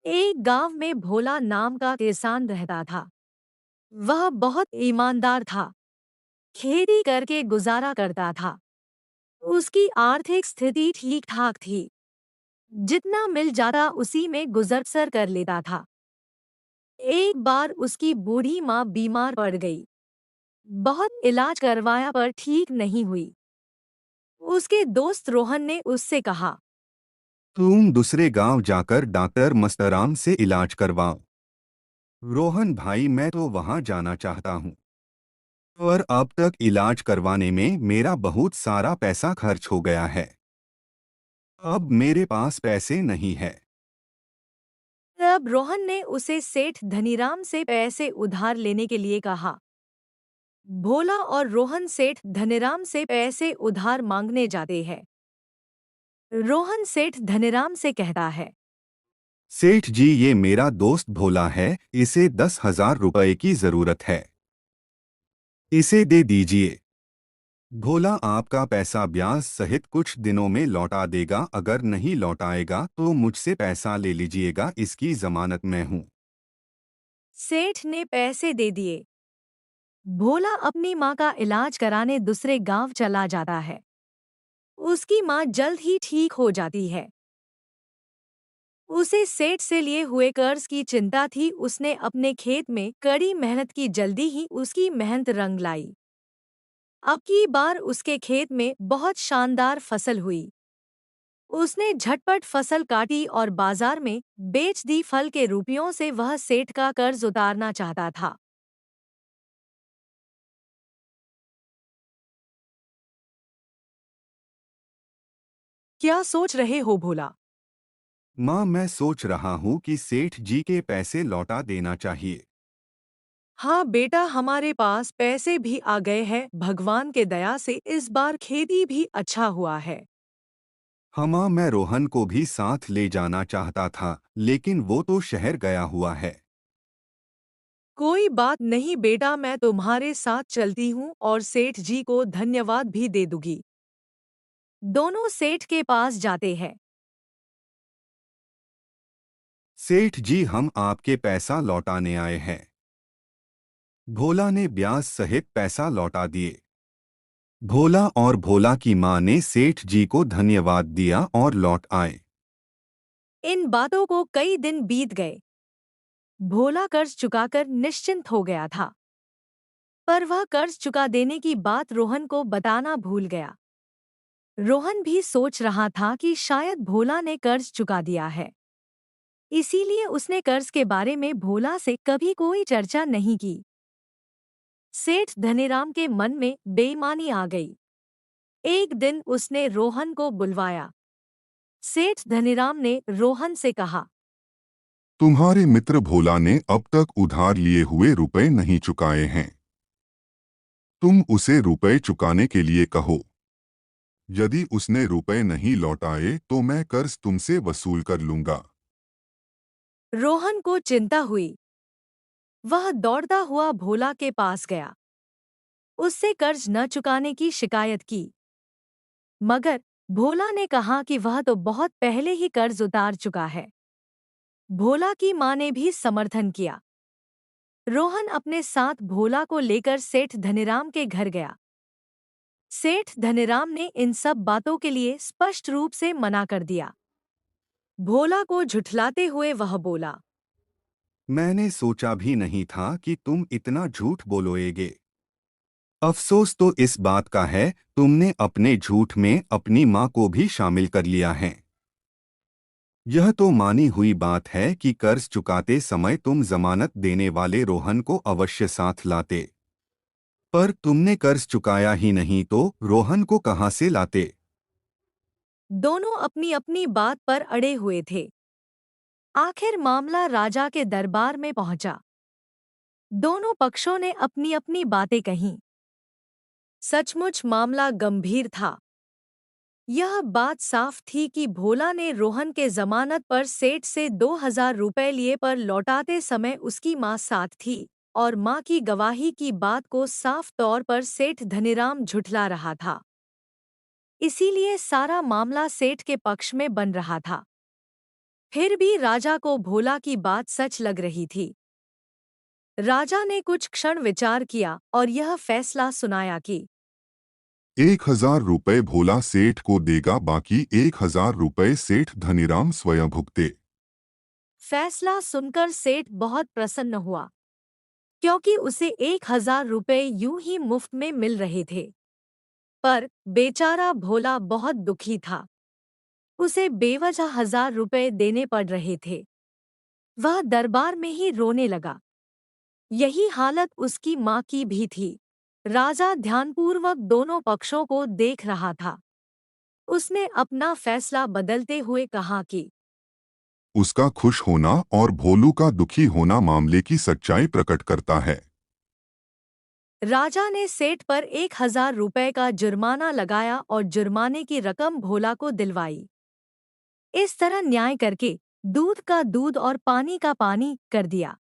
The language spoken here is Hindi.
एक गांव में भोला नाम का किसान रहता था। वह बहुत ईमानदार था, खेती करके गुजारा करता था। उसकी आर्थिक स्थिति ठीक ठाक थी, जितना मिल जाता उसी में गुजर बसर कर लेता था। एक बार उसकी बूढ़ी माँ बीमार पड़ गई। बहुत इलाज करवाया पर ठीक नहीं हुई। उसके दोस्त रोहन ने उससे कहा, तुम दूसरे गांव जाकर डॉक्टर मस्तराम से इलाज करवाओ। रोहन भाई, मैं तो वहां जाना चाहता हूं, और अब तक इलाज करवाने में मेरा बहुत सारा पैसा खर्च हो गया है। अब मेरे पास पैसे नहीं है। तब रोहन ने उसे सेठ धनीराम से पैसे उधार लेने के लिए कहा। भोला और रोहन सेठ धनीराम से पैसे उधार मांगने जाते हैं। रोहन सेठ धनीराम से कहता है, सेठ जी, ये मेरा दोस्त भोला है, इसे 10,000 रुपए की जरूरत है, इसे दे दीजिए। भोला आपका पैसा ब्याज सहित कुछ दिनों में लौटा देगा, अगर नहीं लौटाएगा तो मुझसे पैसा ले लीजिएगा, इसकी जमानत मैं हूं। सेठ ने पैसे दे दिए। भोला अपनी माँ का इलाज कराने दूसरे गांव चला जाता है। उसकी माँ जल्द ही ठीक हो जाती है। उसे सेठ से लिए हुए कर्ज की चिंता थी। उसने अपने खेत में कड़ी मेहनत की, जल्दी ही उसकी मेहनत रंग लाई। अब की बार उसके खेत में बहुत शानदार फसल हुई। उसने झटपट फसल काटी और बाजार में बेच दी। फल के रुपयों से वह सेठ का कर्ज उतारना चाहता था। क्या सोच रहे हो भोला? माँ, मैं सोच रहा हूँ कि सेठ जी के पैसे लौटा देना चाहिए। हाँ बेटा, हमारे पास पैसे भी आ गए हैं। भगवान के दया से इस बार खेती भी अच्छा हुआ है। हाँ माँ, मैं रोहन को भी साथ ले जाना चाहता था, लेकिन वो तो शहर गया हुआ है। कोई बात नहीं बेटा, मैं तुम्हारे साथ चलती हूँ और सेठ जी को धन्यवाद भी दे दूंगी। दोनों सेठ के पास जाते हैं। सेठ जी, हम आपके पैसा लौटाने आए हैं। भोला ने ब्याज सहित पैसा लौटा दिए। भोला और भोला की माँ ने सेठ जी को धन्यवाद दिया और लौट आए। इन बातों को कई दिन बीत गए। भोला कर्ज चुकाकर निश्चिंत हो गया था, पर वह कर्ज चुका देने की बात रोहन को बताना भूल गया। रोहन भी सोच रहा था कि शायद भोला ने कर्ज चुका दिया है, इसीलिए उसने कर्ज के बारे में भोला से कभी कोई चर्चा नहीं की। सेठ धनीराम के मन में बेईमानी आ गई। एक दिन उसने रोहन को बुलवाया। सेठ धनीराम ने रोहन से कहा, तुम्हारे मित्र भोला ने अब तक उधार लिए हुए रुपए नहीं चुकाए हैं। तुम उसे रुपए चुकाने के लिए कहो। यदि उसने रुपए नहीं लौटाए तो मैं कर्ज तुमसे वसूल कर लूंगा। रोहन को चिंता हुई। वह दौड़ता हुआ भोला के पास गया, उससे कर्ज न चुकाने की शिकायत की। मगर भोला ने कहा कि वह तो बहुत पहले ही कर्ज उतार चुका है। भोला की मां ने भी समर्थन किया। रोहन अपने साथ भोला को लेकर सेठ धनीराम के घर गया। सेठ धनीराम ने इन सब बातों के लिए स्पष्ट रूप से मना कर दिया। भोला को झुठलाते हुए वह बोला, मैंने सोचा भी नहीं था कि तुम इतना झूठ बोलोगे। अफसोस तो इस बात का है, तुमने अपने झूठ में अपनी माँ को भी शामिल कर लिया है। यह तो मानी हुई बात है कि कर्ज चुकाते समय तुम जमानत देने वाले रोहन को अवश्य साथ लाते, पर तुमने कर्ज चुकाया ही नहीं तो रोहन को कहाँ से लाते। दोनों अपनी अपनी बात पर अड़े हुए थे। आखिर मामला राजा के दरबार में पहुंचा। दोनों पक्षों ने अपनी अपनी बातें कहीं। सचमुच मामला गंभीर था। यह बात साफ थी कि भोला ने रोहन के जमानत पर सेठ से 2,000 रुपए लिए, पर लौटाते समय उसकी मां साथ थी और मां की गवाही की बात को साफ तौर पर सेठ धनीराम झुठला रहा था। इसीलिए सारा मामला सेठ के पक्ष में बन रहा था। फिर भी राजा को भोला की बात सच लग रही थी। राजा ने कुछ क्षण विचार किया और यह फैसला सुनाया कि 1,000 रुपए भोला सेठ को देगा, बाकी 1,000 रुपए सेठ धनीराम स्वयं भुगते। फैसला सुनकर सेठ बहुत प्रसन्न हुआ, क्योंकि उसे 1,000 रुपए यूं ही मुफ्त में मिल रहे थे। पर बेचारा भोला बहुत दुखी था। उसे बेवजह 1,000 रुपए देने पड़ रहे थे। वह दरबार में ही रोने लगा। यही हालत उसकी माँ की भी थी। राजा ध्यानपूर्वक दोनों पक्षों को देख रहा था। उसने अपना फैसला बदलते हुए कहा कि उसका खुश होना और भोलू का दुखी होना मामले की सच्चाई प्रकट करता है। राजा ने सेठ पर 1,000 रुपए का जुर्माना लगाया और जुर्माने की रकम भोला को दिलवाई। इस तरह न्याय करके दूध का दूध और पानी का पानी कर दिया।